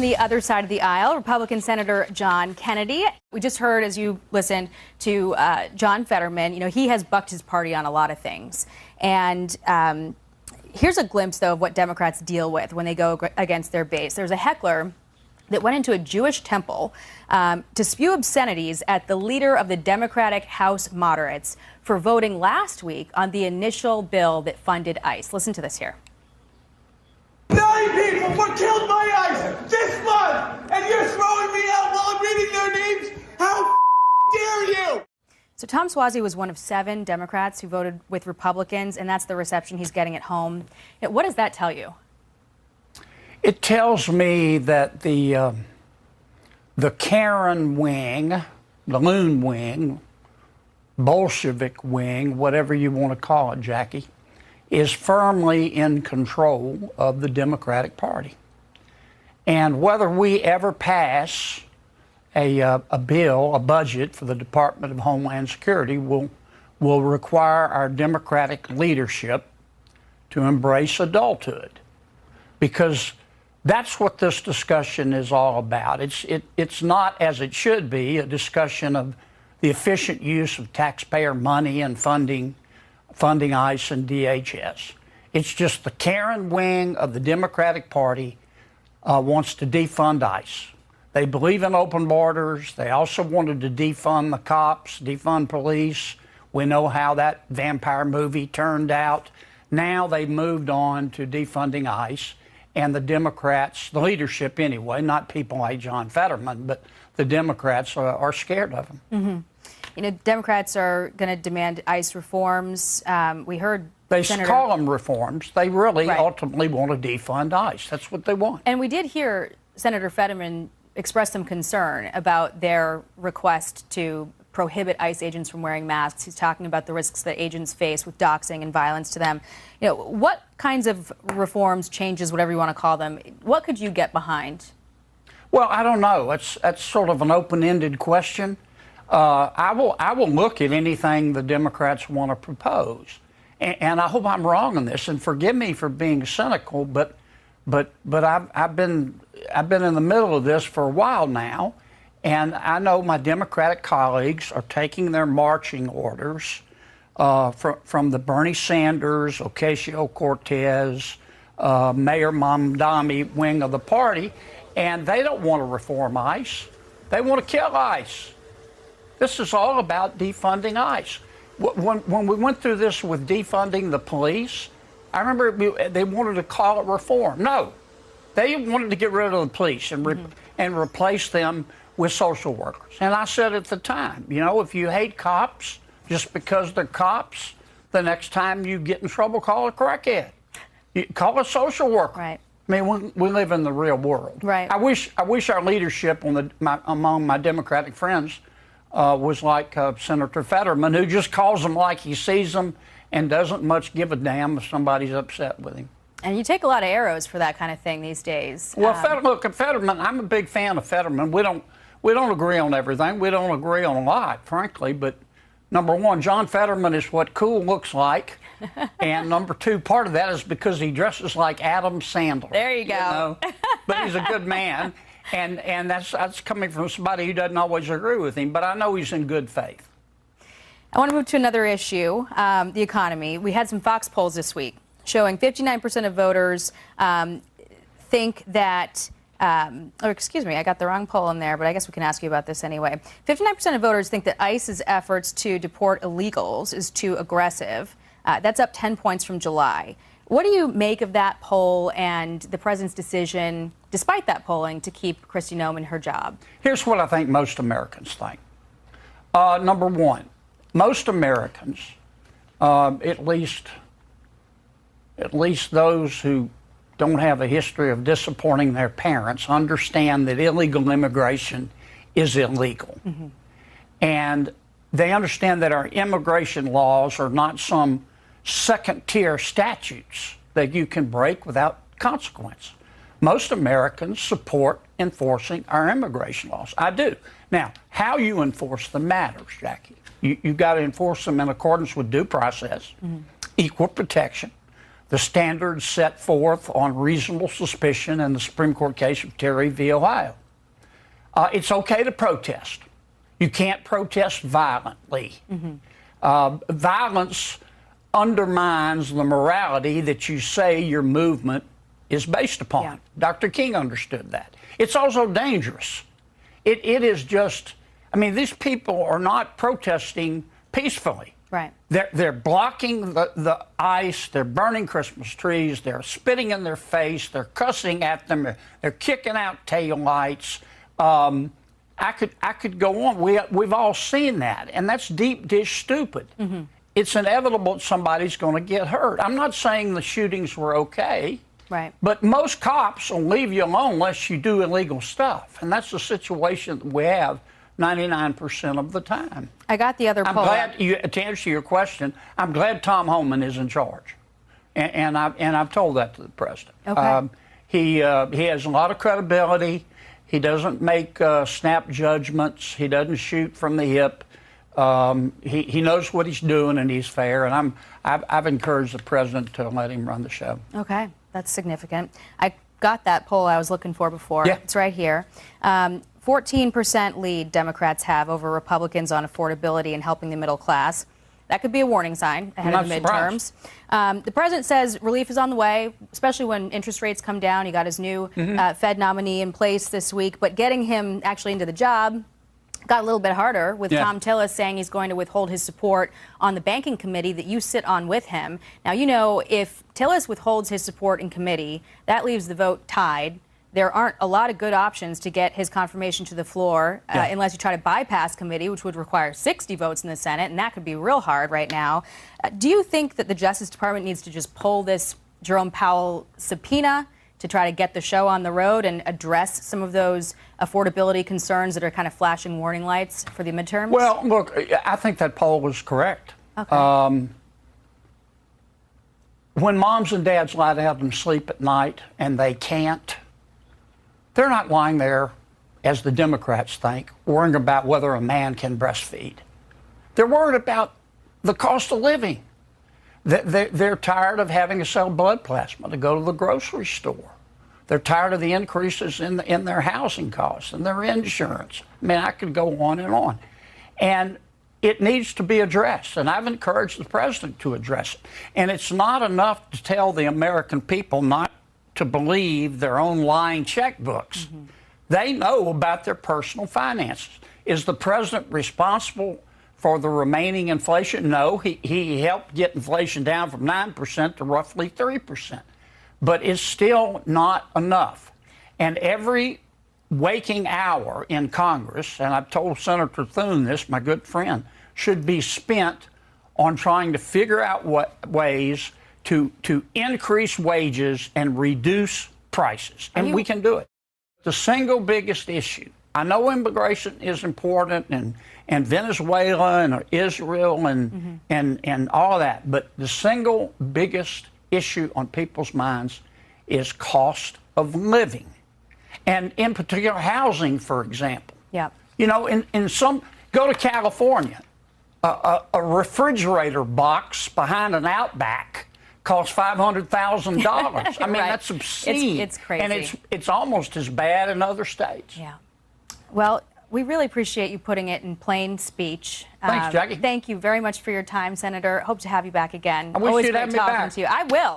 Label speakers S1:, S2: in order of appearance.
S1: The other side of the aisle, Republican Senator John Kennedy. We just heard, as you listened to John Fetterman, he has bucked his party on a lot of things. And here's a glimpse, though, of what Democrats deal with when they go against their base. There's a heckler that went into a Jewish temple to spew obscenities at the leader of the Democratic House moderates for voting last week on the initial bill that funded ICE. Listen to this here.
S2: 9 people were killed by ICE this month, and you're throwing me out while I'm reading their names? How dare you?
S1: So Tom Suozzi was one of 7 Democrats who voted with Republicans, and that's the reception he's getting at home. What does that tell you?
S3: It tells me that the Karen wing, the loon wing, Bolshevik wing, whatever you want to call it, Jackie, is firmly in control of the Democratic Party. And whether we ever pass a bill, a budget for the Department of Homeland Security will require our Democratic leadership to embrace adulthood, because that's what this discussion is all about. It's not, as it should be, a discussion of the efficient use of taxpayer money and funding ICE and DHS. It's just the Karen wing of the Democratic Party wants to defund ICE. They believe in open borders. They also wanted to defund the cops, defund police. We know how that vampire movie turned out. Now they've moved on to defunding ICE. And the Democrats, the leadership anyway, not people like John Fetterman, but the Democrats are scared of them.
S1: Mm-hmm. Democrats are going to demand ICE reforms. We heard
S3: they call them reforms. They really ultimately want to defund ICE. That's what they want.
S1: And we did hear Senator Fetterman express some concern about their request to prohibit ICE agents from wearing masks. He's talking about the risks that agents face with doxing and violence to them. What kinds of reforms, changes, whatever you want to call them, what could you get behind?
S3: Well, I don't know. That's sort of an open-ended question. I will look at anything the Democrats want to propose, and I hope I'm wrong on this. And forgive me for being cynical, but I've been in the middle of this for a while now, and I know my Democratic colleagues are taking their marching orders from the Bernie Sanders, Ocasio-Cortez, Mayor Mamdani wing of the party, and they don't want to reform ICE. They want to kill ICE. This is all about defunding ICE. When we went through this with defunding the police, I remember they wanted to call it reform. No, they wanted to get rid of the police and replace them with social workers. And I said at the time, if you hate cops just because they're cops, the next time you get in trouble, call a crackhead. Call a social worker.
S1: Right.
S3: I mean, we live in the real world.
S1: Right.
S3: I wish our leadership among my Democratic friends was like Senator Fetterman, who just calls them like he sees them and doesn't much give a damn if somebody's upset with him.
S1: And you take a lot of arrows for that kind of thing these days.
S3: Well, look, Fetterman, I'm a big fan of Fetterman. We don't agree on everything. We don't agree on a lot, frankly. But number one, John Fetterman is what cool looks like. And number two, part of that is because he dresses like Adam Sandler.
S1: There you go.
S3: But he's a good man. And that's coming from somebody who doesn't always agree with him, but I know he's in good faith.
S1: I want to move to another issue, the economy. We had some Fox polls this week showing 59% of voters think that, or excuse me, I got the wrong poll in there, but I guess we can ask you about this anyway. 59% of voters think that ICE's efforts to deport illegals is too aggressive. That's up 10 points from July. What do you make of that poll and the president's decision, despite that polling, to keep Kristi Noem in her job?
S3: Here's what I think most Americans think. Number one, most Americans, at least those who don't have a history of disappointing their parents, understand that illegal immigration is illegal. Mm-hmm. And they understand that our immigration laws are not some second-tier statutes that you can break without consequence. Most Americans support enforcing our immigration laws. I do. Now, how you enforce them matters, Jackie. You've got to enforce them in accordance with due process, equal protection, the standards set forth on reasonable suspicion in the Supreme Court case of Terry v. Ohio. It's okay to protest. You can't protest violently. Violence undermines the morality that you say your movement is based upon.
S1: Yeah.
S3: Dr. King understood that. It's also dangerous. It is just, I mean, these people are not protesting peacefully.
S1: Right.
S3: They're blocking the ice. They're burning Christmas trees. They're spitting in their face. They're cussing at them. They're kicking out taillights. I could go on. We've all seen that, and that's deep dish stupid. It's inevitable that somebody's going to get hurt. I'm not saying the shootings were okay.
S1: Right.
S3: But most cops will leave you alone unless you do illegal stuff. And that's the situation that we have 99% of the time.
S1: I got the other poll.
S3: To answer your question, I'm glad Tom Homan is in charge. And I've told that to the president.
S1: Okay.
S3: He has a lot of credibility. He doesn't make snap judgments. He doesn't shoot from the hip. He knows what he's doing, and he's fair. And I've encouraged the president to let him run the show.
S1: Okay, that's significant. I got that poll I was looking for before.
S3: Yeah.
S1: It's right here. 14% lead Democrats have over Republicans on affordability and helping the middle class. That could be a warning sign ahead of the midterms. The president says relief is on the way, especially when interest rates come down. He got his new Fed nominee in place this week, but getting him actually into the job got a little bit harder with Tom Tillis saying he's going to withhold his support on the banking committee that you sit on with him. Now, you know, if Tillis withholds his support in committee, that leaves the vote tied. There aren't a lot of good options to get his confirmation to the floor unless you try to bypass committee, which would require 60 votes in the Senate, and that could be real hard right now. Do you think that the Justice Department needs to just pull this Jerome Powell subpoena to try to get the show on the road and address some of those affordability concerns that are kind of flashing warning lights for the midterms?
S3: Well, look, I think that poll was correct.
S1: Okay.
S3: When moms and dads lie down and sleep at night and they can't, they're not lying there, as the Democrats think, worrying about whether a man can breastfeed. They're worried about the cost of living. They're tired of having to sell blood plasma to go to the grocery store. They're tired of the increases in their housing costs and their insurance. I mean, I could go on and on. And it needs to be addressed, and I've encouraged the president to address it. And it's not enough to tell the American people not to believe their own lying checkbooks. They know about their personal finances. Is the president responsible for the remaining inflation? No, he helped get inflation down from 9% to roughly 3%. But it's still not enough. And every waking hour in Congress, and I've told Senator Thune this, my good friend, should be spent on trying to figure out ways to increase wages and reduce prices. And we can do it. The single biggest issue, I know immigration is important, and Venezuela and Israel and all of that, but the single biggest issue on people's minds is cost of living. And in particular, housing, for example.
S1: Yeah.
S3: You know, go to California, a refrigerator box behind an Outback costs $500,000. I mean,
S1: Right.
S3: that's obscene.
S1: It's crazy.
S3: And it's almost as bad in other states.
S1: Yeah. Well, we really appreciate you putting it in plain speech.
S3: Thanks, Jackie.
S1: Thank you very much for your time, Senator. Hope to have you back again.
S3: I wish
S1: Always
S3: you'd
S1: great
S3: have me
S1: talking
S3: back.
S1: to you. I will.